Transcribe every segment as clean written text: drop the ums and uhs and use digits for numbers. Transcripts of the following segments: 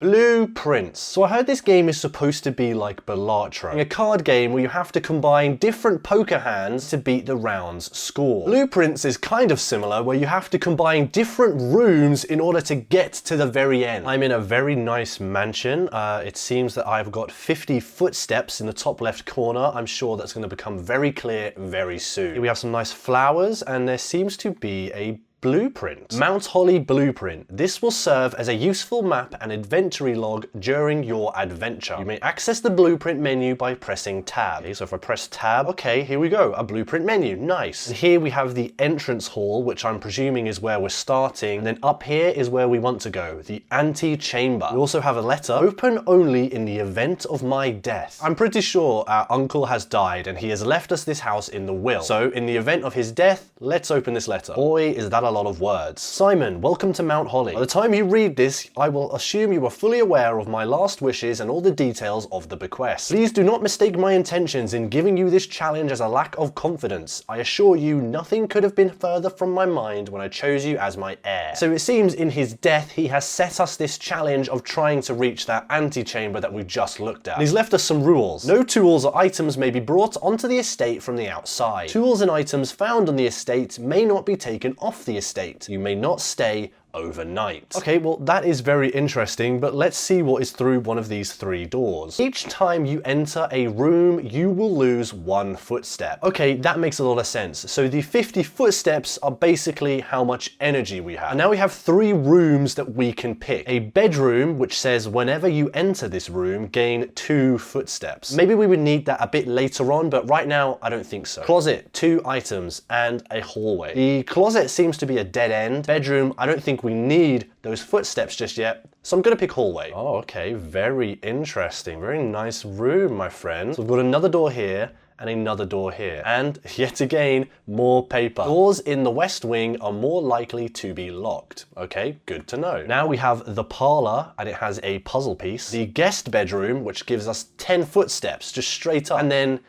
Blueprints. So I heard this game is supposed to be like Balatro, a card game where you have to combine different poker hands to beat the round's score. Blueprints is kind of similar, where you have to combine different rooms in order to get to the very end. I'm in a very nice mansion. It seems that I've got 50 footsteps in the top left corner. I'm sure that's going to become very clear very soon. Here we have some nice flowers, and there seems to be a blueprint. Mount Holly blueprint. This will serve as a useful map and inventory log during your adventure. You may access the blueprint menu by pressing tab. Okay, so if I press tab, okay, here we go, a blueprint menu, nice. And here we have the entrance hall, which I'm presuming is where we're starting. And then up here is where we want to go, the ante-chamber. We also have a letter, open only in the event of my death. I'm pretty sure our uncle has died and he has left us this house in the will. So in the event of his death, let's open this letter. Boy, is that a lot of words. Simon, welcome to Mount Holly. By the time you read this, I will assume you are fully aware of my last wishes and all the details of the bequest. Please do not mistake my intentions in giving you this challenge as a lack of confidence. I assure you, nothing could have been further from my mind when I chose you as my heir. So it seems in his death, he has set us this challenge of trying to reach that antechamber that we just looked at. And he's left us some rules. No tools or items may be brought onto the estate from the outside. Tools and items found on the estate may not be taken off the estate. You may not stay overnight. Okay, well that is very interesting, but let's see what is through one of these three doors. Each time you enter a room, you will lose 1 footstep. Okay, that makes a lot of sense. So the 50 footsteps are basically how much energy we have. And now we have 3 rooms that we can pick. A bedroom, which says whenever you enter this room, gain 2 footsteps. Maybe we would need that a bit later on, but right now, I don't think so. Closet, 2 items, and a hallway. The closet seems to be a dead end. Bedroom, I don't think we need those footsteps just yet, so I'm gonna pick hallway. Oh, okay, very interesting. Very nice room, my friend. So we've got another door here and another door here. And yet again, more paper. Doors in the west wing are more likely to be locked. Okay, good to know. Now we have the parlor, and it has a puzzle piece. The guest bedroom, which gives us 10 footsteps, just straight up. And then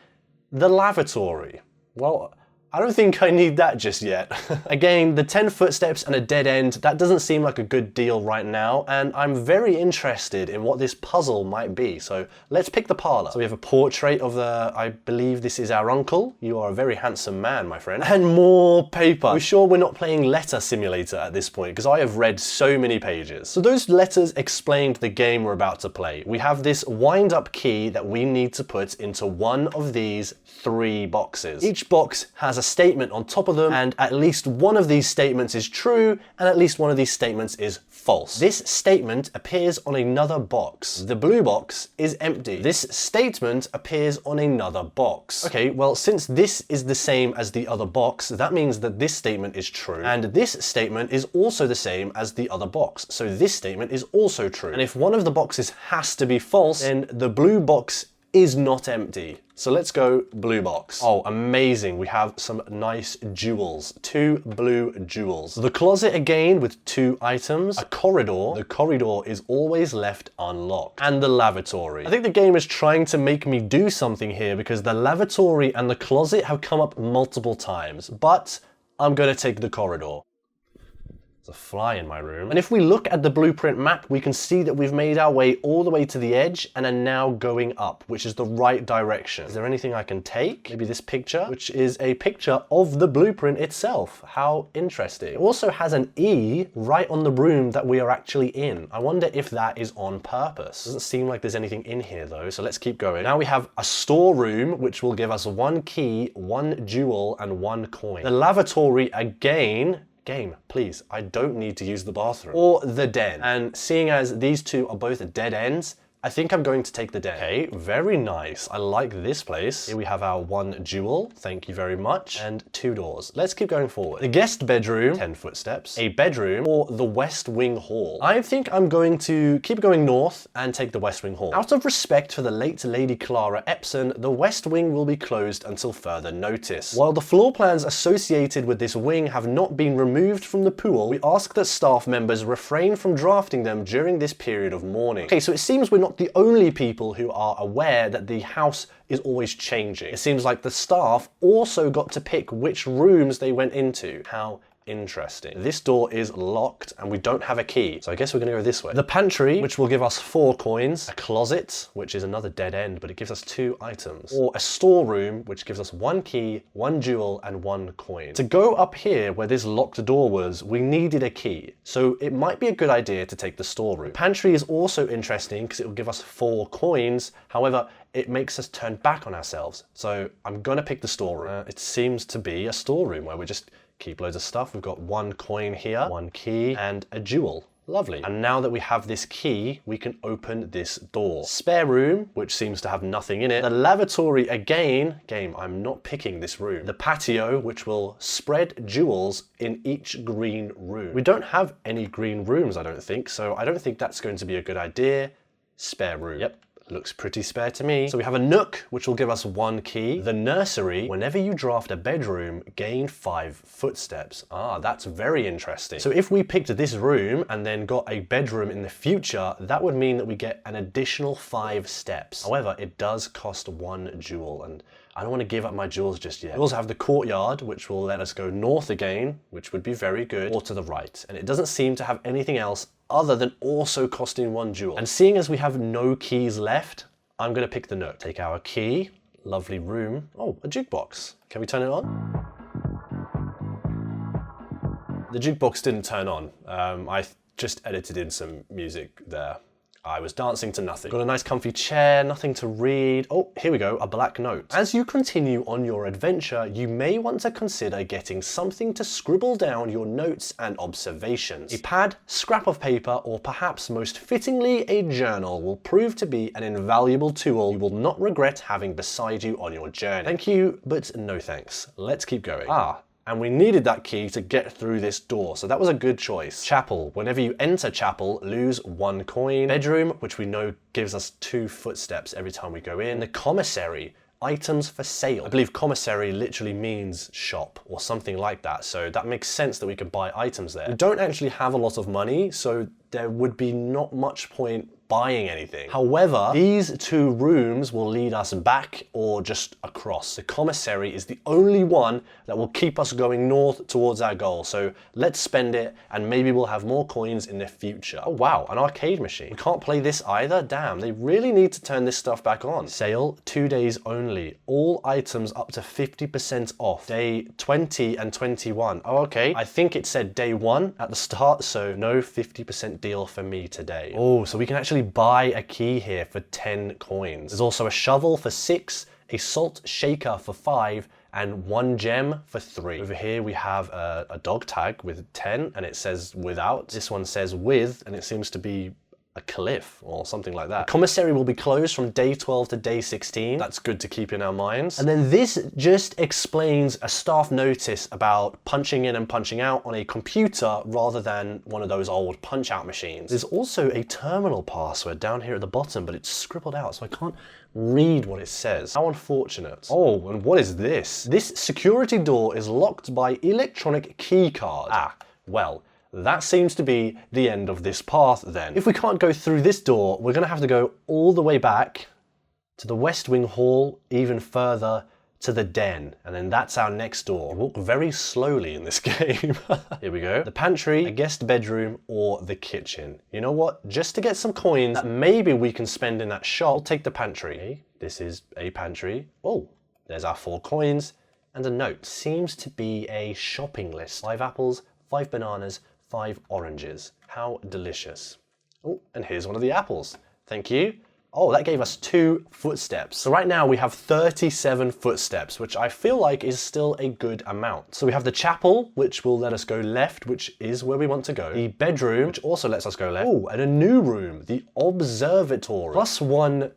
the lavatory. Well, I don't think I need that just yet. Again, the 10 footsteps and a dead end, that doesn't seem like a good deal right now, and I'm very interested in what this puzzle might be. So let's pick the parlor. So we have a portrait of I believe this is our uncle. You are a very handsome man, my friend. And more paper. We're sure we're not playing letter simulator at this point, because I have read so many pages. So those letters explained the game we're about to play. We have this wind up key that we need to put into one of these 3 boxes. Each box has a statement on top of them, and at least one of these statements is true, and at least one of these statements is false. This statement appears on another box. The blue box is empty. This statement appears on another box. Okay, well, since this is the same as the other box, that means that this statement is true, and this statement is also the same as the other box. So this statement is also true. And if one of the boxes has to be false, then the blue box is not empty. So let's go blue box. Oh, amazing. We have some nice jewels. 2 blue jewels. The closet again with 2 items. A corridor. The corridor is always left unlocked. And the lavatory. I think the game is trying to make me do something here, because the lavatory and the closet have come up multiple times, but I'm gonna take the corridor. There's a fly in my room. And if we look at the blueprint map, we can see that we've made our way all the way to the edge and are now going up, which is the right direction. Is there anything I can take? Maybe this picture, which is a picture of the blueprint itself. How interesting. It also has an E right on the room that we are actually in. I wonder if that is on purpose. Doesn't seem like there's anything in here though, so let's keep going. Now we have a storeroom, which will give us 1 key, 1 jewel, and 1 coin. The lavatory again. Game, please, I don't need to use the bathroom. Or the den. And seeing as these 2 are both dead ends, I think I'm going to take the den. Okay, very nice. I like this place. Here we have our 1 jewel. Thank you very much. And 2 doors. Let's keep going forward. The guest bedroom, 10 footsteps. A bedroom, or the west wing hall. I think I'm going to keep going north and take the west wing hall. Out of respect for the late Lady Clara Epson, the west wing will be closed until further notice. While the floor plans associated with this wing have not been removed from the pool, we ask that staff members refrain from drafting them during this period of mourning. Okay, so it seems we're not the only people who are aware that the house is always changing. It seems like the staff also got to pick which rooms they went into. How Interesting. This door is locked and we don't have a key, so I guess we're gonna go this way. The pantry, which will give us 4 coins. A closet, which is another dead end, but it gives us 2 items. Or a storeroom, which gives us 1 key, 1 jewel, and 1 coin. To go up here where this locked door was, we needed a key, so it might be a good idea to take the storeroom. The pantry is also interesting because it will give us 4 coins. However, it makes us turn back on ourselves. So I'm gonna pick the storeroom. It seems to be a storeroom where we just keep loads of stuff. We've got 1 coin here, 1 key, and a jewel. Lovely. And now that we have this key, we can open this door. Spare room, which seems to have nothing in it. The lavatory again. Game, I'm not picking this room. The patio, which will spread jewels in each green room. We don't have any green rooms, I don't think, so I don't think that's going to be a good idea. Spare room. Yep. Looks pretty spare to me. So we have a nook, which will give us 1 key. The nursery, whenever you draft a bedroom, gain 5 footsteps. Ah, that's very interesting. So if we picked this room and then got a bedroom in the future, that would mean that we get an additional 5 steps. However, it does cost 1 jewel, and I don't want to give up my jewels just yet. We also have the courtyard, which will let us go north again, which would be very good, or to the right. And it doesn't seem to have anything else other than also costing 1 jewel. And seeing as we have no keys left, I'm gonna pick the nook. Take our key, lovely room. Oh, a jukebox. Can we turn it on? The jukebox didn't turn on. I just edited in some music there. I was dancing to nothing. Got a nice comfy chair, nothing to read. Oh, here we go, a black note. As you continue on your adventure, you may want to consider getting something to scribble down your notes and observations. A pad, scrap of paper, or perhaps most fittingly a journal will prove to be an invaluable tool you will not regret having beside you on your journey. Thank you, but no thanks. Let's keep going. And we needed that key to get through this door, so that was a good choice. Chapel. Whenever you enter chapel, lose 1 coin. Bedroom, which we know gives us 2 footsteps every time we go in. The commissary. Items for sale. I believe commissary literally means shop or something like that, so that makes sense that we could buy items there. We don't actually have a lot of money, so there would be not much point buying anything. However, these 2 rooms will lead us back or just across. The commissary is the only one that will keep us going north towards our goal. So let's spend it and maybe we'll have more coins in the future. Oh wow, an arcade machine. We can't play this either? Damn, they really need to turn this stuff back on. Sale, 2 days only. All items up to 50% off. Day 20 and 21. Oh, okay. I think it said day 1 at the start, so no 50% deal for me today. Oh, so we can actually buy a key here for 10 coins. There's also a shovel for 6, a salt shaker for 5, and 1 gem for 3. Over here we have a dog tag with 10 and it says without. This one says with and it seems to be a cliff or something like that. The commissary will be closed from day 12 to day 16. That's good to keep in our minds. And then this just explains a staff notice about punching in and punching out on a computer rather than one of those old punch out machines. There's also a terminal password down here at the bottom, but it's scribbled out so I can't read what it says. How unfortunate. Oh, and what is this? This security door is locked by electronic key card. Ah, well, that seems to be the end of this path then. If we can't go through this door, we're gonna have to go all the way back to the West Wing Hall, even further to the den, and then that's our next door. Walk very slowly in this game. Here we go. The pantry, a guest bedroom, or the kitchen. You know what? Just to get some coins that maybe we can spend in that shop, we'll take the pantry. Okay, this is a pantry. Oh, there's our 4 coins and a note. Seems to be a shopping list. 5 apples, 5 bananas, 5 oranges. How delicious. Oh, and here's one of the apples. Thank you. Oh, that gave us 2 footsteps. So right now we have 37 footsteps, which I feel like is still a good amount. So we have the chapel, which will let us go left, which is where we want to go. The bedroom, which also lets us go left. Oh, and a new room, the observatory. +1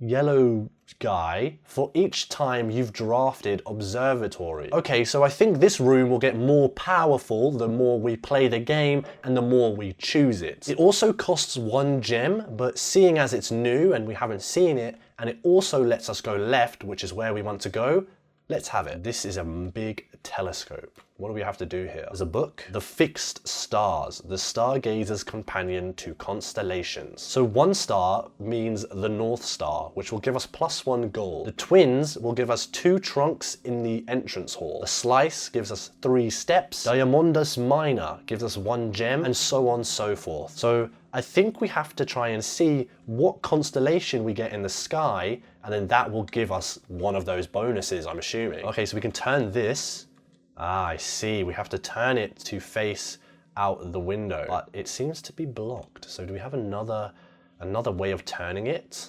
yellow guy for each time you've drafted observatory. Okay, so I think this room will get more powerful the more we play the game and the more we choose it. It also costs 1 gem, but seeing as it's new and we haven't seen it, and it also lets us go left, which is where we want to go, let's have it. This is a big telescope. What do we have to do here? There's a book. The Fixed Stars, the Stargazer's Companion to Constellations. So 1 star means the North Star, which will give us +1 gold. The twins will give us 2 trunks in the entrance hall. The slice gives us 3 steps. Diamondus Minor gives us 1 gem, and so on and so forth. So I think we have to try and see what constellation we get in the sky, and then that will give us one of those bonuses, I'm assuming. Okay, so we can turn this. Ah, I see. We have to turn it to face out the window, but it seems to be blocked. So do we have another way of turning it?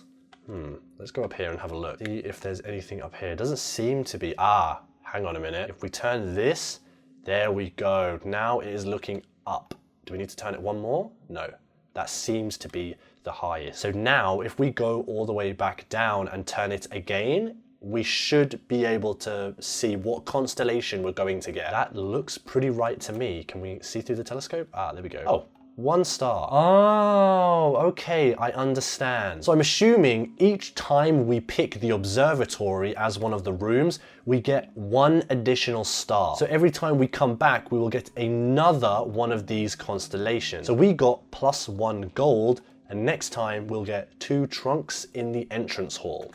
Let's go up here and have a look. See if there's anything up here. It doesn't seem to be. Ah, hang on a minute. If we turn this, there we go. Now it is looking up. Do we need to turn it one more? No. That seems to be the highest. So now if we go all the way back down and turn it again, we should be able to see what constellation we're going to get. That looks pretty right to me. Can we see through the telescope? Ah, there we go. Oh, 1 star. Oh, okay, I understand. So I'm assuming each time we pick the observatory as one of the rooms, we get 1 additional star. So every time we come back, we will get another one of these constellations. So we got +1 gold, and next time we'll get 2 trunks in the entrance hall.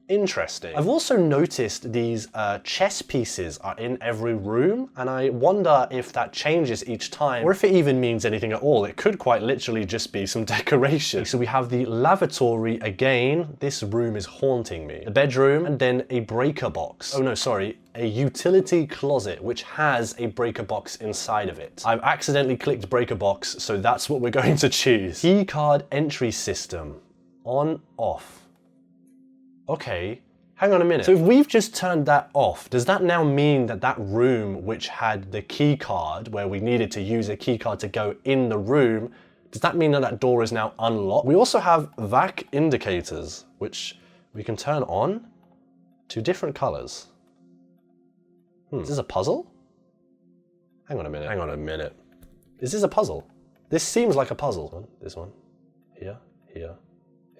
Interesting. I've also noticed these chess pieces are in every room, and I wonder if that changes each time, or if it even means anything at all. It could quite literally just be some decoration. So we have the lavatory again. This room is haunting me. The bedroom, and then a breaker box. Oh no, sorry. A utility closet, which has a breaker box inside of it. I've accidentally clicked breaker box, so that's what we're going to choose. Key card entry system. On, off. Okay, hang on a minute. So if we've just turned that off, does that now mean that that room which had the key card, where we needed to use a key card to go in the room, does that mean that that door is now unlocked? We also have vac indicators, which we can turn on to different colors. Is this a puzzle? Hang on a minute, hang on a minute. Is this a puzzle? This seems like a puzzle. This one, here, here,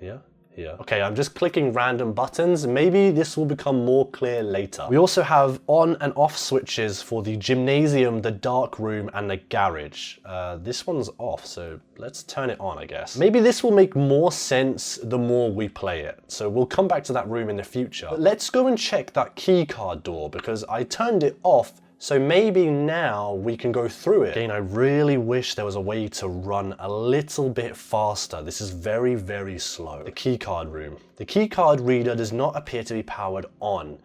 here. Here. Okay, I'm just clicking random buttons. Maybe this will become more clear later. We also have on and off switches for the gymnasium, the dark room, and the garage. This one's off, so let's turn it on, I guess. Maybe this will make more sense the more we play it. So we'll come back to that room in the future. But let's go and check that key card door, because I turned it off. So maybe now we can go through it. Again, I really wish there was a way to run a little bit faster. This is very, very slow. The keycard room. The keycard reader does not appear to be powered on.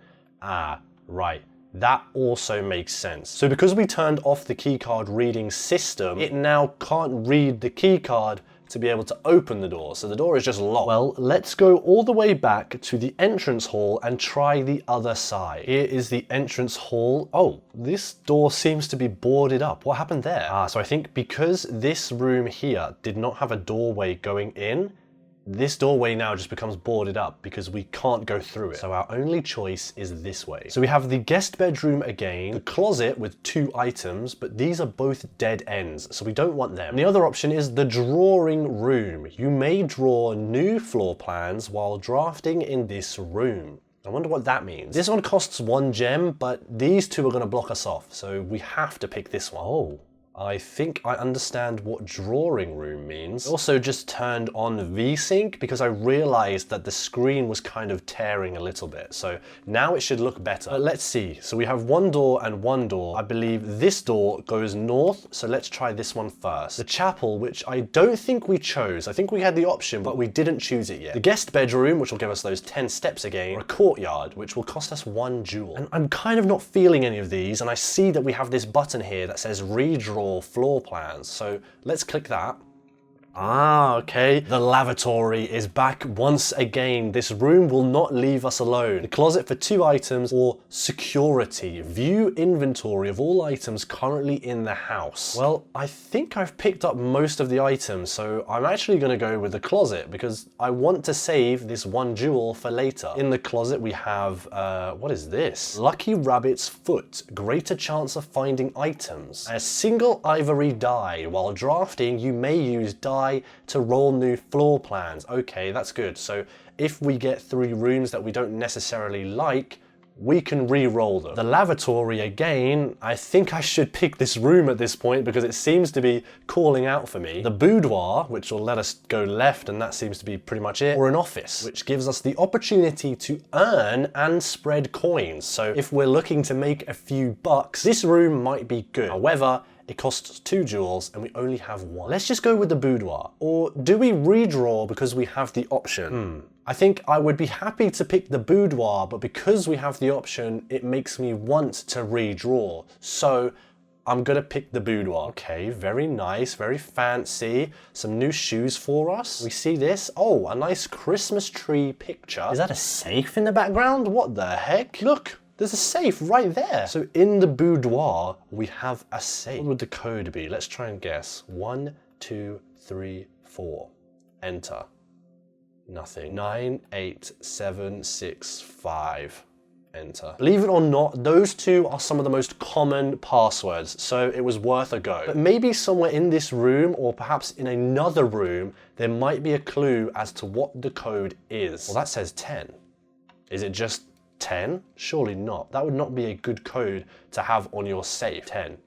Ah, right. That also makes sense. So because we turned off the keycard reading system, it now can't read the keycard to be able to open the door. So the door is just locked. Well, let's go all the way back to the entrance hall and try the other side. Here is the entrance hall. Oh, this door seems to be boarded up. What happened there? Ah, so I think because this room here did not have a doorway going in, this doorway now just becomes boarded up because we can't go through it. So our only choice is this way. So we have the guest bedroom again, the closet with 2 items, but these are both dead ends, so we don't want them. And the other option is the drawing room. You may draw new floor plans while drafting in this room. I wonder what that means. This one costs 1 gem, but these 2 are gonna block us off, so we have to pick this one. Oh. I think I understand what drawing room means. I also just turned on VSync because I realized that the screen was kind of tearing a little bit. So now it should look better. But let's see. So we have 1 door and 1 door. I believe this door goes north. So let's try this one first. The chapel, which I don't think we chose. I think we had the option, but we didn't choose it yet. The guest bedroom, which will give us those 10 steps again. Or a courtyard, which will cost us 1 jewel. And I'm kind of not feeling any of these. And I see that we have this button here that says redraw floor plans. So let's click that. Ah, okay. The lavatory is back once again. This room will not leave us alone. The closet for 2 items, or security. View inventory of all items currently in the house. Well, I think I've picked up most of the items, so I'm actually going to go with the closet because I want to save this 1 jewel for later. In the closet we have, what is this? Lucky Rabbit's Foot. Greater chance of finding items. A single ivory die. While drafting, you may use die to roll new floor plans. Okay, that's good. So if we get 3 rooms that we don't necessarily like, we can re-roll them. The lavatory, again, I think I should pick this room at this point because it seems to be calling out for me. The boudoir, which will let us go left, and that seems to be pretty much it. Or an office, which gives us the opportunity to earn and spread coins. So if we're looking to make a few bucks, this room might be good. However, it costs 2 jewels and we only have 1. Let's just go with the boudoir. Or do we redraw because we have the option? I think I would be happy to pick the boudoir, but because we have the option, it makes me want to redraw. So I'm gonna pick the boudoir. Okay, very nice, very fancy. Some new shoes for us. We see this. Oh, a nice Christmas tree picture. Is that a safe in the background? What the heck? Look. There's a safe right there. So in the boudoir, we have a safe. What would the code be? Let's try and guess. 1, 2, 3, 4. Enter. Nothing. 9, 8, 7, 6, 5. Enter. Believe it or not, those two are some of the most common passwords, so it was worth a go. But maybe somewhere in this room, or perhaps in another room, there might be a clue as to what the code is. Well, that says 10. Is it just 10? Surely not. That would not be a good code to have on your safe. 10.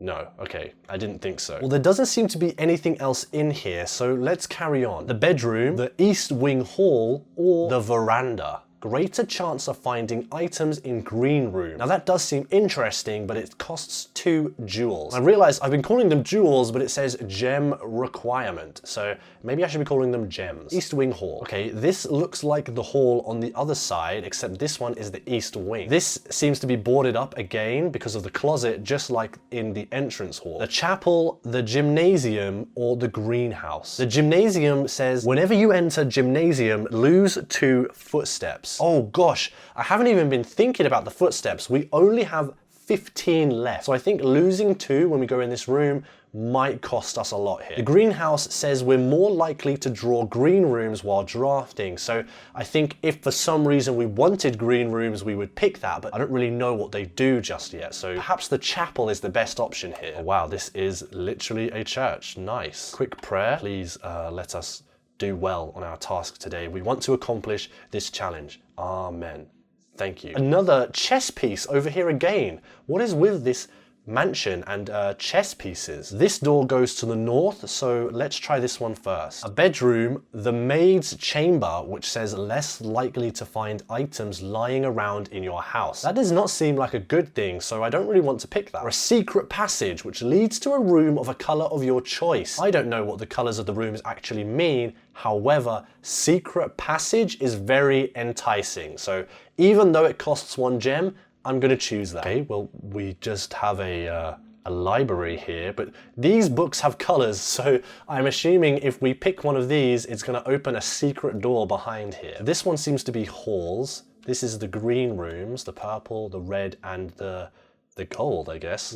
No, okay, I didn't think so. Well, there doesn't seem to be anything else in here, so let's carry on. The bedroom, the east wing hall, or the veranda. Greater chance of finding items in green room. Now that does seem interesting, but it costs 2 jewels. I realize I've been calling them jewels, but it says gem requirement. So maybe I should be calling them gems. East wing hall. Okay, this looks like the hall on the other side, except this one is the east wing. This seems to be boarded up again because of the closet, just like in the entrance hall. The chapel, the gymnasium, or the greenhouse. The gymnasium says, whenever you enter gymnasium, lose 2 footsteps. Oh gosh, I haven't even been thinking about the footsteps. We only have 15 left. So I think losing 2 when we go in this room might cost us a lot here. The greenhouse says we're more likely to draw green rooms while drafting. So I think if for some reason we wanted green rooms, we would pick that, but I don't really know what they do just yet. So perhaps the chapel is the best option here. Oh, wow, this is literally a church. Nice. Quick prayer. Please let us do well on our task today. We want to accomplish this challenge. Amen. Thank you. Another chess piece over here again. What is with this mansion and chess pieces? This door goes to the north, so let's try this one first. A bedroom, the maid's chamber, which says less likely to find items lying around in your house. That does not seem like a good thing, so I don't really want to pick that. Or a secret passage, which leads to a room of a color of your choice. I don't know what the colors of the rooms actually mean. However, secret passage is very enticing. So even though it costs 1 gem, I'm gonna choose that. Okay, well, we just have a library here, but these books have colors, so I'm assuming if we pick one of these, it's gonna open a secret door behind here. This one seems to be halls. This is the green rooms, the purple, the red, and the gold, I guess.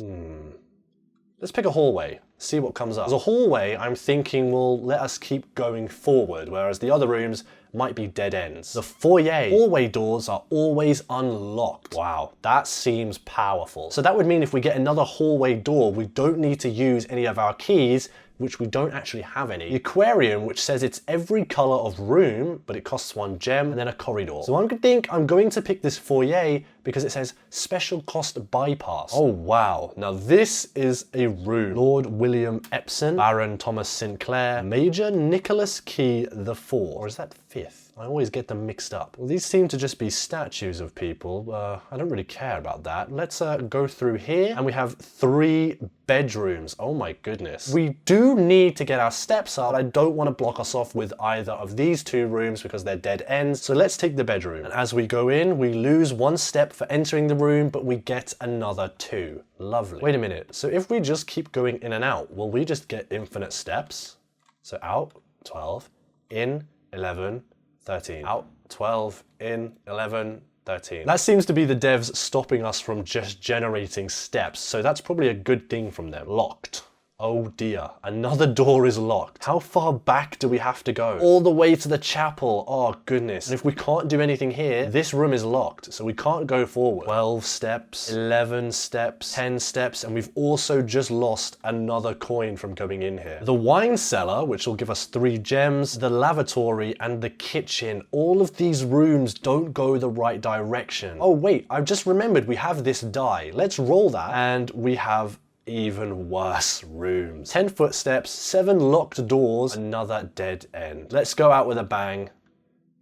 Let's pick a hallway, see what comes up. As a hallway, I'm thinking will let us keep going forward, whereas the other rooms might be dead ends. The foyer, hallway doors are always unlocked. Wow, that seems powerful. So that would mean if we get another hallway door, we don't need to use any of our keys, which we don't actually have any. The aquarium, which says it's every color of room, but it costs 1 gem, and then a corridor. So I think I'm going to pick this foyer because it says special cost bypass. Oh wow, now this is a room. Lord William Epsom, Baron Thomas Sinclair, Major Nicholas Key IV, or is that 5th? I always get them mixed up. Well, these seem to just be statues of people. I don't really care about that. Let's go through here, and we have 3 bedrooms. Oh my goodness. We do need to get our steps up. I don't want to block us off with either of these 2 rooms because they're dead ends. So let's take the bedroom. And as we go in, we lose 1 step for entering the room, but we get another 2. Lovely. Wait a minute. So if we just keep going in and out, will we just get infinite steps? So out, 12, in, 11, 13. Out, 12, in, 11, 13. That seems to be the devs stopping us from just generating steps, so that's probably a good thing from them. Locked. Oh dear, another door is locked. How far back do we have to go? All the way to the chapel. Oh goodness. And if we can't do anything here, this room is locked, so we can't go forward. 12 steps, 11 steps, 10 steps, and we've also just lost another coin from going in here. The wine cellar, which will give us 3 gems, the lavatory, and the kitchen. All of these rooms don't go the right direction. Oh wait, I've just remembered we have this die. Let's roll that, and we have even worse rooms. 10 footsteps, 7 locked doors, another dead end. Let's go out with a bang,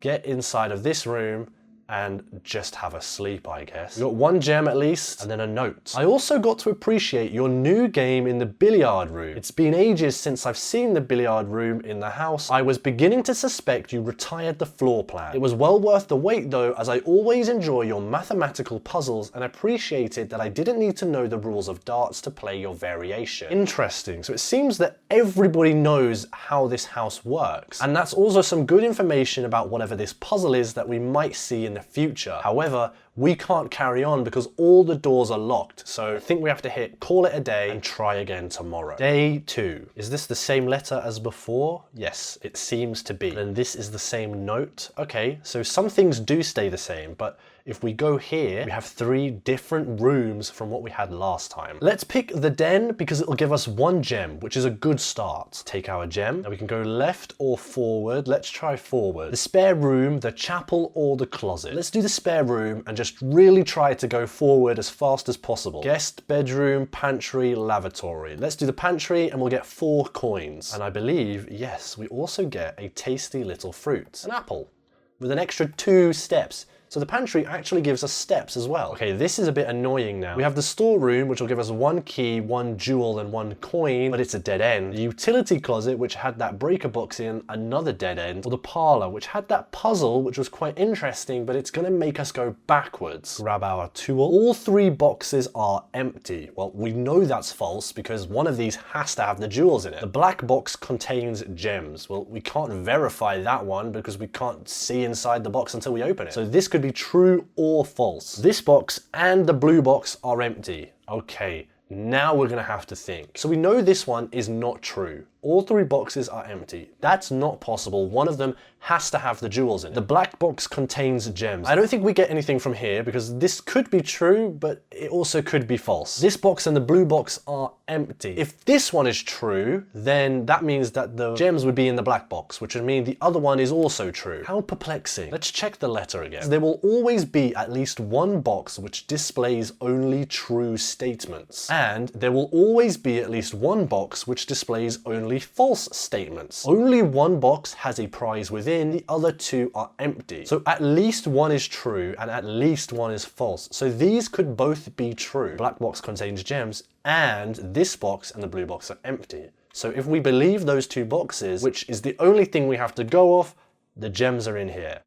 get inside of this room, and just have a sleep, I guess. We got 1 gem at least, and then a note. I also got to appreciate your new game in the billiard room. It's been ages since I've seen the billiard room in the house. I was beginning to suspect you retired the floor plan. It was well worth the wait though, as I always enjoy your mathematical puzzles and appreciated that I didn't need to know the rules of darts to play your variation. Interesting, so it seems that everybody knows how this house works. And that's also some good information about whatever this puzzle is that we might see in the future. However, we can't carry on because all the doors are locked. So I think we have to call it a day and try again tomorrow. Day 2. Is this the same letter as before? Yes, it seems to be. And this is the same note. Okay, so some things do stay the same, but if we go here, we have 3 different rooms from what we had last time. Let's pick the den because it'll give us 1 gem, which is a good start. Take our gem. Now we can go left or forward. Let's try forward. The spare room, the chapel, or the closet. Let's do the spare room and just really try to go forward as fast as possible. Guest bedroom, pantry, lavatory. Let's do the pantry and we'll get 4 coins. And I believe, yes, we also get a tasty little fruit. An apple with an extra 2 steps. So the pantry actually gives us steps as well. Okay, this is a bit annoying now. We have the storeroom, which will give us 1 key, 1 jewel, and 1 coin, but it's a dead end. The utility closet, which had that breaker box in, another dead end. Or the parlor, which had that puzzle, which was quite interesting, but it's gonna make us go backwards. Grab our tool. All 3 boxes are empty. Well, we know that's false because one of these has to have the jewels in it. The black box contains gems. Well, we can't verify that one because we can't see inside the box until we open it. So this could be true or false. This box and the blue box are empty. Okay, now we're gonna have to think. So we know this one is not true. All 3 boxes are empty. That's not possible. One of them has to have the jewels in it. The black box contains gems. I don't think we get anything from here because this could be true, but it also could be false. This box and the blue box are empty. If this one is true, then that means that the gems would be in the black box, which would mean the other one is also true. How perplexing. Let's check the letter again. There will always be at least 1 box which displays only true statements. And there will always be at least 1 box which displays only false statements. Only 1 box has a prize within, the other 2 are empty. So at least 1 is true and at least 1 is false. So these could both be true. Black box contains gems and this box and the blue box are empty. So if we believe those 2 boxes, which is the only thing we have to go off, the gems are in here.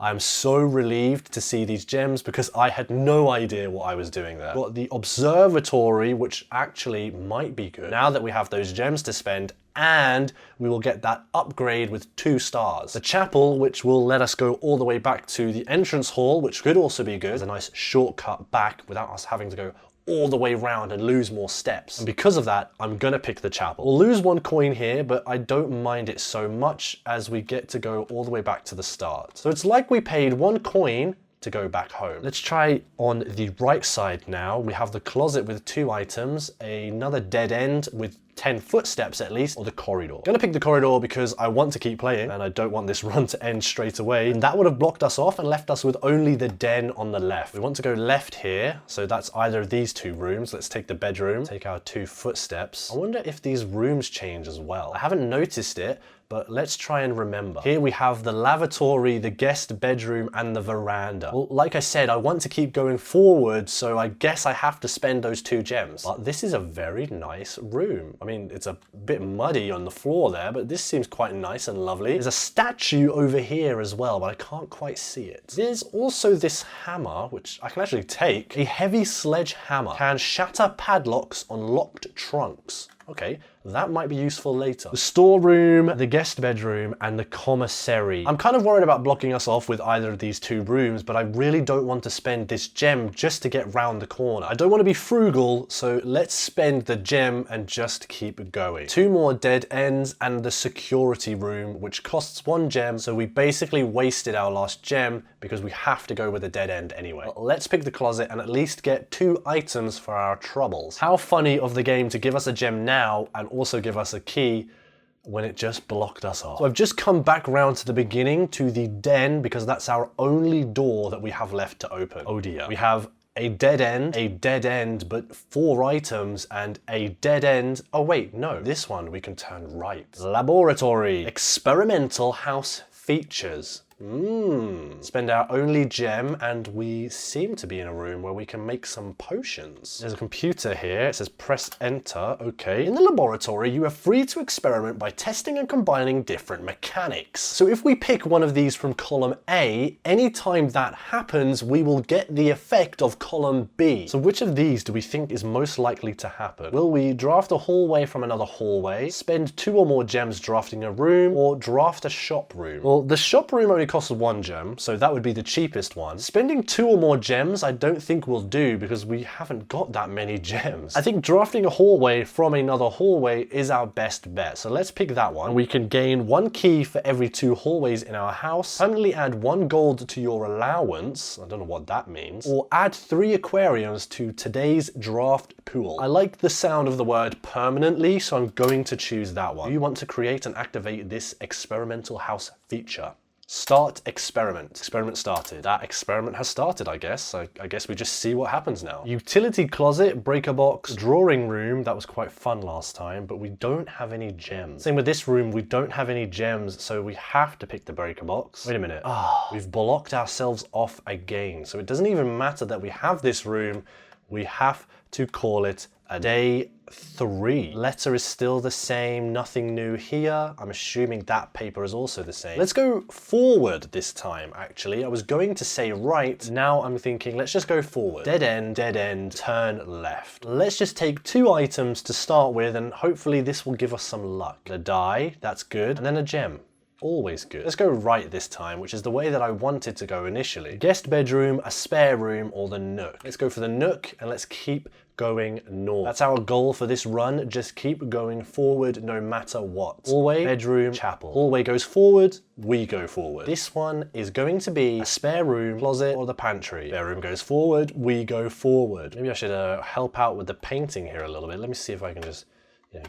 I'm so relieved to see these gems because I had no idea what I was doing there. Got the observatory, which actually might be good now that we have those gems to spend, and we will get that upgrade with 2 stars. The chapel, which will let us go all the way back to the entrance hall, which could also be good. There's a nice shortcut back without us having to go all the way round and lose more steps. And because of that, I'm gonna pick the chapel. We'll lose 1 coin here, but I don't mind it so much as we get to go all the way back to the start. So it's like we paid 1 coin to go back home. Let's try on the right side now. We have the closet with 2 items, another dead end with 10 footsteps at least, or the corridor. I'm gonna pick the corridor because I want to keep playing and I don't want this run to end straight away. And that would have blocked us off and left us with only the den on the left. We want to go left here, so that's either of these 2 rooms. Let's take the bedroom, take our 2 footsteps. I wonder if these rooms change as well. I haven't noticed it, but let's try and remember. Here we have the lavatory, the guest bedroom, and the veranda. Well, like I said, I want to keep going forward, so I guess I have to spend those 2 gems. But this is a very nice room. I mean, it's a bit muddy on the floor there, but this seems quite nice and lovely. There's a statue over here as well, but I can't quite see it. There's also this hammer, which I can actually take. A heavy sledgehammer can shatter padlocks on locked trunks. Okay, that might be useful later. The storeroom, the guest bedroom, and the commissary. I'm kind of worried about blocking us off with either of these two rooms, but I really don't want to spend this gem just to get round the corner. I don't want to be frugal, so let's spend the gem and just keep going. Two more dead ends and the security room, which costs 1 gem, so we basically wasted our last gem because we have to go with a dead end anyway. But let's pick the closet and at least get 2 items for our troubles. How funny of the game to give us a gem now and also give us a key when it just blocked us off. So I've just come back round to the beginning, to the den, because that's our only door that we have left to open. Oh dear. We have a dead end, but 4 items, and a dead end. Oh wait, no, this one we can turn right. Laboratory. Experimental house features. Spend our only gem, and we seem to be in a room where we can make some potions. There's a computer here. It says press enter. Okay. In the laboratory, you are free to experiment by testing and combining different mechanics. So if we pick one of these from column A, anytime that happens, we will get the effect of column B. So which of these do we think is most likely to happen? Will we draft a hallway from another hallway, spend 2 or more gems drafting a room, or draft a shop room? Well, the shop room only costs 1 gem, so that would be the cheapest one. Spending 2 or more gems I don't think will do because we haven't got that many gems. I think drafting a hallway from another hallway is our best bet, so let's pick that one. We can gain 1 key for every 2 hallways in our house, permanently add 1 gold to your allowance, I don't know what that means, or add 3 aquariums to today's draft pool. I like the sound of the word permanently, so I'm going to choose that one. Do you want to create and activate this experimental house feature? Start experiment. Experiment started. That experiment has started, I guess. So I guess we just see what happens now. Utility closet, breaker box, drawing room. That was quite fun last time, but we don't have any gems. Same with this room, we don't have any gems, so we have to pick the breaker box. Wait a minute. We've blocked ourselves off again. So it doesn't even matter that we have this room. We have to call it a day 3. Letter is still the same, nothing new here. I'm assuming that paper is also the same. Let's go forward this time, actually. I was going to say right, now I'm thinking let's just go forward. Dead end, turn left. Let's just take 2 items to start with, and hopefully this will give us some luck. A die, that's good, and then a gem. Always good. Let's go right this time, which is the way that I wanted to go initially. Guest bedroom, a spare room, or the nook. Let's go for the nook, and let's keep going north. That's our goal for this run. Just keep going forward no matter what. Hallway, bedroom, chapel. Hallway goes forward, we go forward. This one is going to be a spare room, closet, or the pantry. Spare room goes forward, we go forward. Maybe I should help out with the painting here a little bit. Let me see if I can just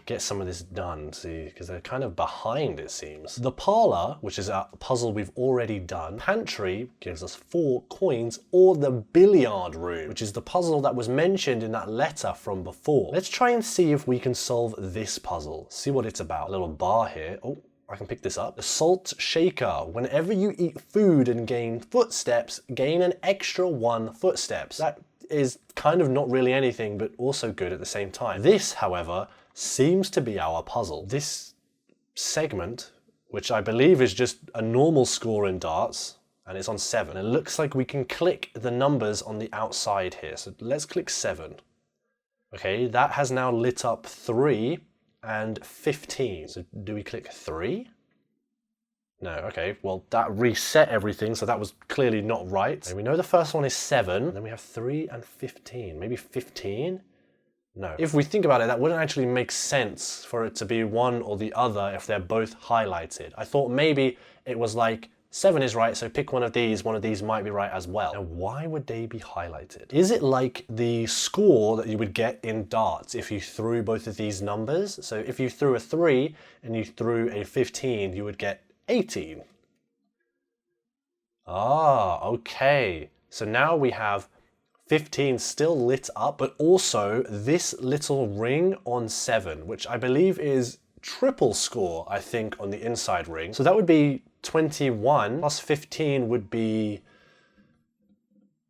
get some of this done, see, because they're kind of behind, it seems. The parlor, which is a puzzle we've already done. Pantry gives us 4 coins, or the billiard room, which is the puzzle that was mentioned in that letter from before. Let's try and see if we can solve this puzzle. See what it's about. A little bar here. Oh, I can pick this up. The salt shaker. Whenever you eat food and gain footsteps, gain an extra 1 footsteps. That is kind of not really anything, but also good at the same time. This, however, seems to be our puzzle. This segment, which I believe is just a normal score in darts, and it's on 7. It looks like we can click the numbers on the outside here. So let's click 7. Okay, that has now lit up 3 and 15. So do we click 3? No, okay, well that reset everything, so that was clearly not right. And we know the first one is 7, then we have 3 and 15. Maybe 15? No. If we think about it, that wouldn't actually make sense for it to be one or the other if they're both highlighted. I thought maybe it was like 7 is right, so pick one of these might be right as well. Now, why would they be highlighted? Is it like the score that you would get in darts if you threw both of these numbers? So if you threw a 3 and you threw a 15, you would get 18. Ah, okay. So now we have 15 still lit up, but also this little ring on 7, which I believe is triple score, I think, on the inside ring. So that would be 21 plus 15 would be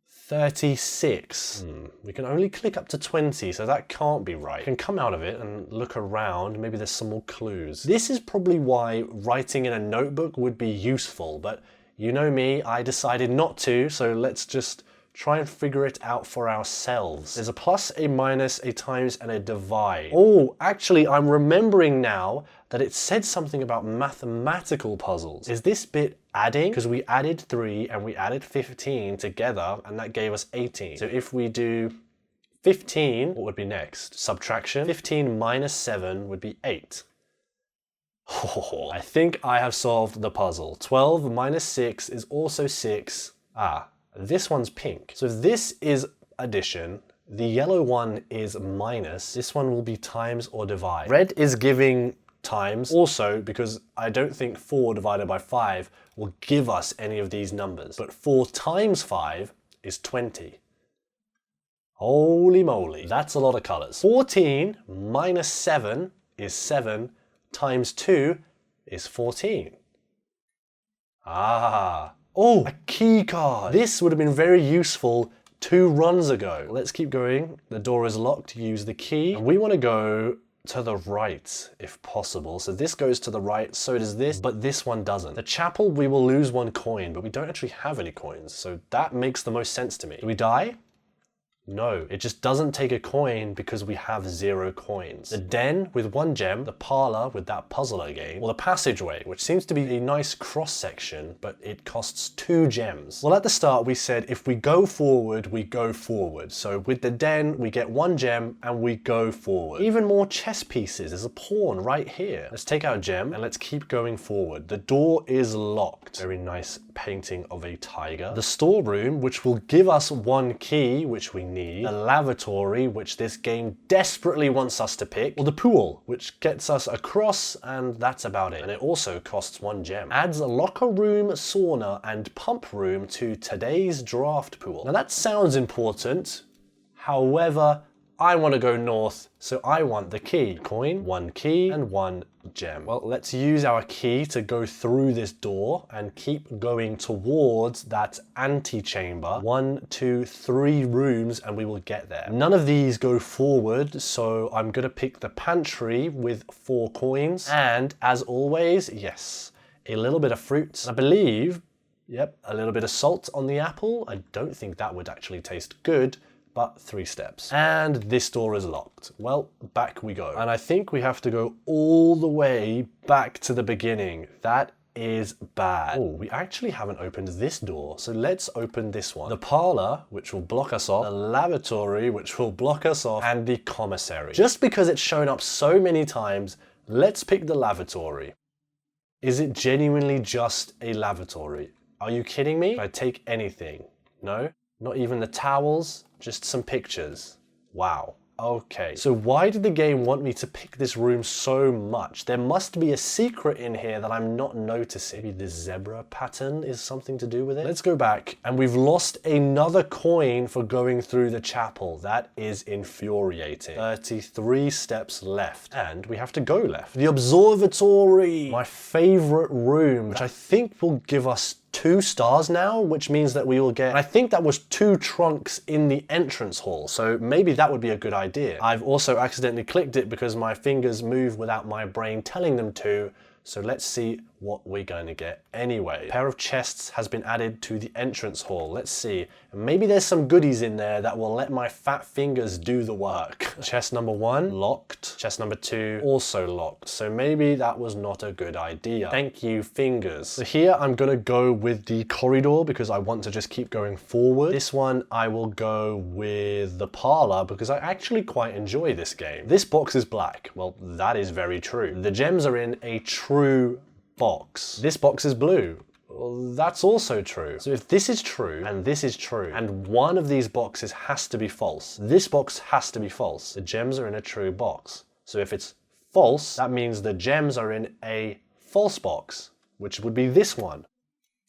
36. We can only click up to 20, so that can't be right. We can come out of it and look around. Maybe there's some more clues. This is probably why writing in a notebook would be useful, but you know me, I decided not to, so let's just try and figure it out for ourselves. There's a plus, a minus, a times, and a divide. Oh, actually, I'm remembering now that it said something about mathematical puzzles. Is this bit adding? Because we added 3 and we added 15 together, and that gave us 18. So if we do 15, what would be next? Subtraction. 15 minus 7 would be 8. Oh, I think I have solved the puzzle. 12 minus 6 is also 6. Ah, this one's pink. So this is addition. The yellow one is minus. This one will be times or divide. Red is giving times also because I don't think 4 divided by 5 will give us any of these numbers. But 4 times 5 is 20. Holy moly, that's a lot of colors. 14 minus 7 is 7 times 2 is 14. Ah. Oh, a key card. This would have been very useful 2 runs ago. Let's keep going. The door is locked. Use the key. And we want to go to the right, if possible. So this goes to the right, so does this, but this one doesn't. The chapel, we will lose 1 coin, but we don't actually have any coins. So that makes the most sense to me. Do we die? No, it just doesn't take a coin because we have 0 coins. The den with 1 gem, the parlor with that puzzler game, or the passageway, which seems to be a nice cross section, but it costs 2 gems. Well, at the start we said if we go forward, we go forward. So with the den, we get 1 gem and we go forward. Even more chess pieces. There's a pawn right here. Let's take our gem and let's keep going forward. The door is locked. Very nice painting of a tiger. The storeroom, which will give us 1 key, which we need. The lavatory, which this game desperately wants us to pick. Or the pool, which gets us across, and that's about it. And it also costs 1 gem. Adds a locker room, sauna, and pump room to today's draft pool. Now that sounds important. However, I want to go north, so I want the key. Coin, 1 key, and 1 gem. Well, let's use our key to go through this door and keep going towards that antechamber. 1, 2, 3 rooms, and we will get there. None of these go forward, so I'm gonna pick the pantry with 4 coins. And as always, yes, a little bit of fruit. I believe, yep, a little bit of salt on the apple. I don't think that would actually taste good, but 3 steps. And this door is locked. Well, back we go. And I think we have to go all the way back to the beginning. That is bad. Oh, we actually haven't opened this door. So let's open this one. The parlor, which will block us off, the lavatory, which will block us off, and the commissary. Just because it's shown up so many times, let's pick the lavatory. Is it genuinely just a lavatory? Are you kidding me? If I take anything? No? Not even the towels? Just some pictures. Wow. Okay. So why did the game want me to pick this room so much? There must be a secret in here that I'm not noticing. Maybe the zebra pattern is something to do with it? Let's go back. And we've lost another coin for going through the chapel. That is infuriating. 33 steps left. And we have to go left. The observatory! My favorite room, which I think will give us 2 stars now, which means that we will get, I think that was 2 trunks in the entrance hall, so maybe that would be a good idea. I've also accidentally clicked it because my fingers move without my brain telling them to, so let's see what we're going to get anyway. A pair of chests has been added to the entrance hall. Let's see. Maybe there's some goodies in there that will let my fat fingers do the work. Chest number 1, locked. Chest number 2, also locked. So maybe that was not a good idea. Thank you, fingers. So here I'm gonna go with the corridor because I want to just keep going forward. This one I will go with the parlor because I actually quite enjoy this game. This box is black. Well, that is very true. The gems are in a true box. This box is blue. Well, that's also true. So if this is true, and one of these boxes has to be false, this box has to be false. The gems are in a true box. So if it's false, that means the gems are in a false box, which would be this one.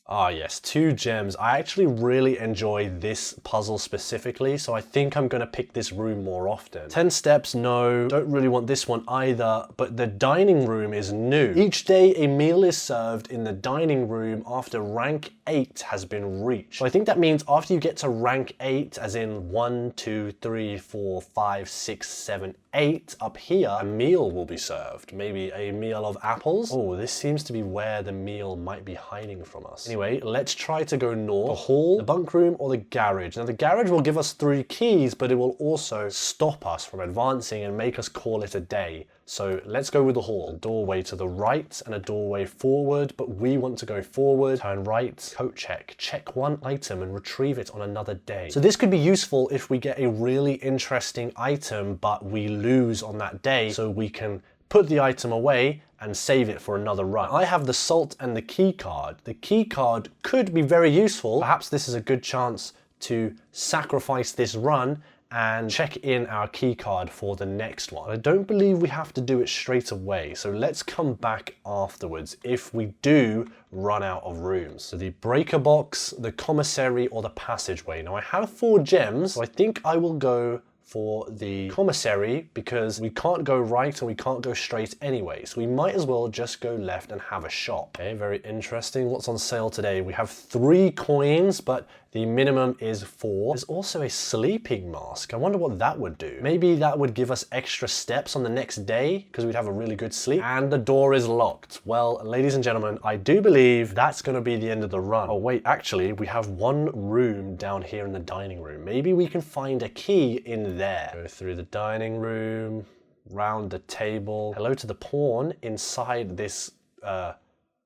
Ah yes, 2 gems. I actually really enjoy this puzzle specifically, so I think I'm gonna pick this room more often. 10 steps, no. Don't really want this one either, but the dining room is new. Each day a meal is served in the dining room after rank 8 has been reached. So I think that means after you get to rank 8, as in 1, 2, 3, 4, 5, 6, 7, 8 up here, a meal will be served. Maybe a meal of apples. Oh, this seems to be where the meal might be hiding from us. Anyway, let's try to go north. The hall, the bunk room, or the garage. Now the garage will give us 3 keys, but it will also stop us from advancing and make us call it a day. So let's go with the hall. A doorway to the right and a doorway forward, but we want to go forward. Turn right, coat check. Check 1 item and retrieve it on another day. So this could be useful if we get a really interesting item, but we lose on that day, so we can put the item away and save it for another run. I have the salt and the key card. The key card could be very useful. Perhaps this is a good chance to sacrifice this run and check in our key card for the next one. I don't believe we have to do it straight away, so let's come back afterwards if we do run out of rooms. So the breaker box, the commissary, or the passageway. Now I have 4 gems, so I think I will go for the commissary because we can't go right and we can't go straight anyway. So we might as well just go left and have a shop. Okay, very interesting. What's on sale today? We have 3 coins, but the minimum is 4. There's also a sleeping mask. I wonder what that would do. Maybe that would give us extra steps on the next day because we'd have a really good sleep. And the door is locked. Well, ladies and gentlemen, I do believe that's going to be the end of the run. Oh wait, actually, we have 1 room down here in the dining room. Maybe we can find a key in there. Go through the dining room, round the table. Hello to the pawn inside this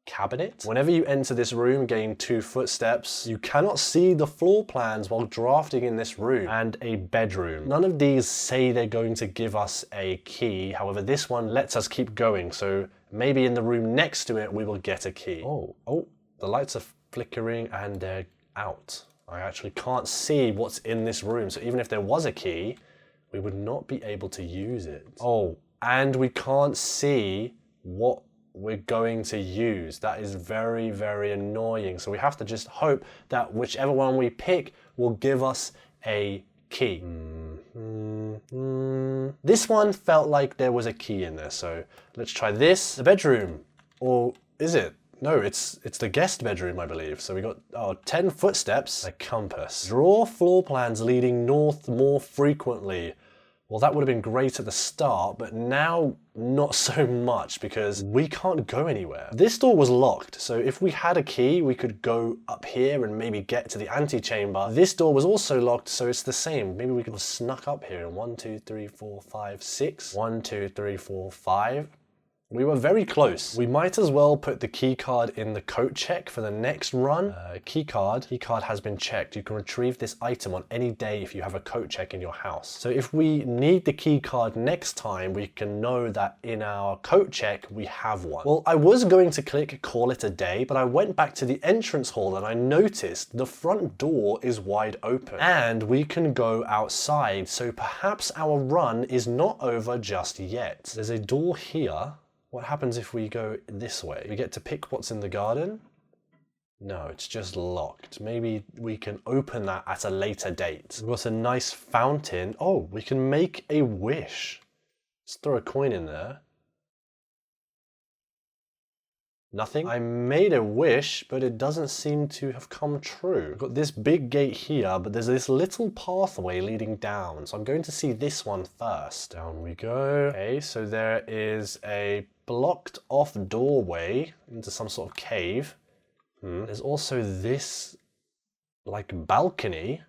cabinet. Whenever you enter this room, gain 2 footsteps. You cannot see the floor plans while drafting in this room. And a bedroom. None of these say they're going to give us a key. However, this one lets us keep going. So maybe in the room next to it, we will get a key. Oh, the lights are flickering and they're out. I actually can't see what's in this room. So even if there was a key, we would not be able to use it. Oh, and we can't see what we're going to use. That is very, very annoying. So we have to just hope that whichever one we pick will give us a key. This one felt like there was a key in there. So let's try this. The bedroom, or is it? No, it's the guest bedroom, I believe. So we got 10 footsteps. A compass. Draw floor plans leading north more frequently. Well, that would have been great at the start, but now not so much because we can't go anywhere. This door was locked, so if we had a key, we could go up here and maybe get to the antechamber. This door was also locked, so it's the same. Maybe we could have snuck up here. 1, 2, 3, 4, 5, 6. 1, 2, 3, 4, 5. We were very close. We might as well put the key card in the coat check for the next run. Key card has been checked. You can retrieve this item on any day if you have a coat check in your house. So if we need the key card next time, we can know that in our coat check, we have one. Well, I was going to click call it a day, but I went back to the entrance hall and I noticed the front door is wide open and we can go outside. So perhaps our run is not over just yet. There's a door here. What happens if we go this way? We get to pick what's in the garden? No, it's just locked. Maybe we can open that at a later date. We've got a nice fountain. Oh, we can make a wish. Let's throw a coin in there. Nothing. I made a wish, but it doesn't seem to have come true. We've got this big gate here, but there's this little pathway leading down. So I'm going to see this one first. Down we go. Okay, so there is a blocked off doorway into some sort of cave. There's also this like balcony,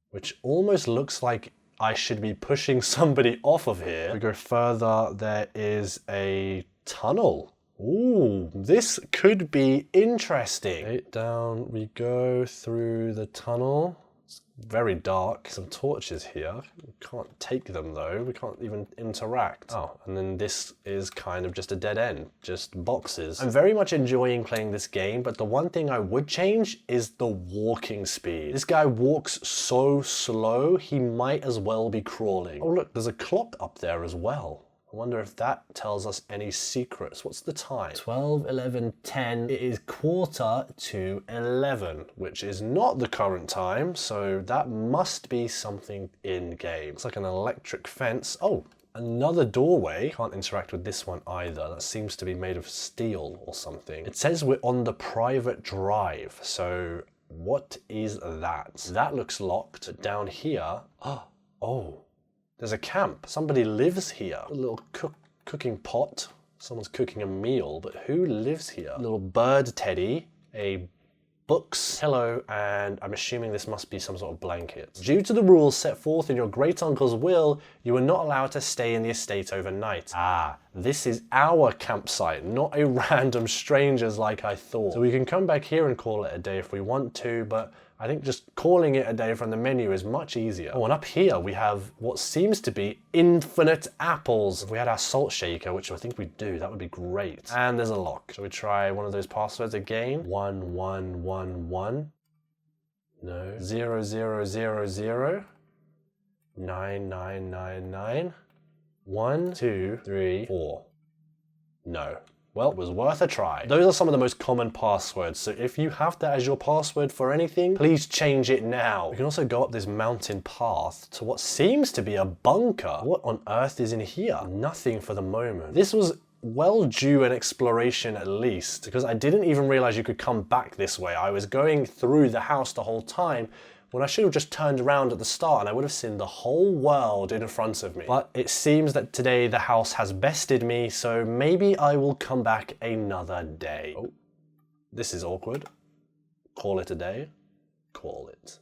which almost looks like I should be pushing somebody off of here. We go further, there is a tunnel. Ooh, this could be interesting. Okay, down we go through the tunnel. It's very dark. Some torches here. We can't take them though. We can't even interact. Oh, and then this is kind of just a dead end, just boxes. I'm very much enjoying playing this game, but the one thing I would change is the walking speed. This guy walks so slow, he might as well be crawling. Oh look, there's a clock up there as well. I wonder if that tells us any secrets. What's the time? 12, 11, 10. It is 11:15, which is not the current time, so that must be something in game. It's like an electric fence. Oh, another doorway. Can't interact with this one either. That seems to be made of steel or something. It says we're on the private drive, so what is that? That looks locked. Down here, oh. There's a camp. Somebody lives here. A little cooking pot. Someone's cooking a meal, but who lives here? A little bird teddy, a books, pillow, and I'm assuming this must be some sort of blanket. Due to the rules set forth in your great uncle's will, you are not allowed to stay in the estate overnight. Ah, this is our campsite, not a random stranger's like I thought. So we can come back here and call it a day if we want to, but I think just calling it a day from the menu is much easier. Oh, and up here we have what seems to be infinite apples. If we had our salt shaker, which I think we do, that would be great. And there's a lock. Shall we try one of those passwords again? 1111. No. 0000. 9999. 1, 2, 3, 4. No. Well, it was worth a try. Those are some of the most common passwords, so if you have that as your password for anything, please change it now. We can also go up this mountain path to what seems to be a bunker. What on earth is in here? Nothing for the moment. This was well due an exploration at least, because I didn't even realize you could come back this way. I was going through the house the whole time, when I should have just turned around at the start and I would have seen the whole world in front of me. But it seems that today the house has bested me, so maybe I will come back another day. Oh, this is awkward. Call it a day. Call it.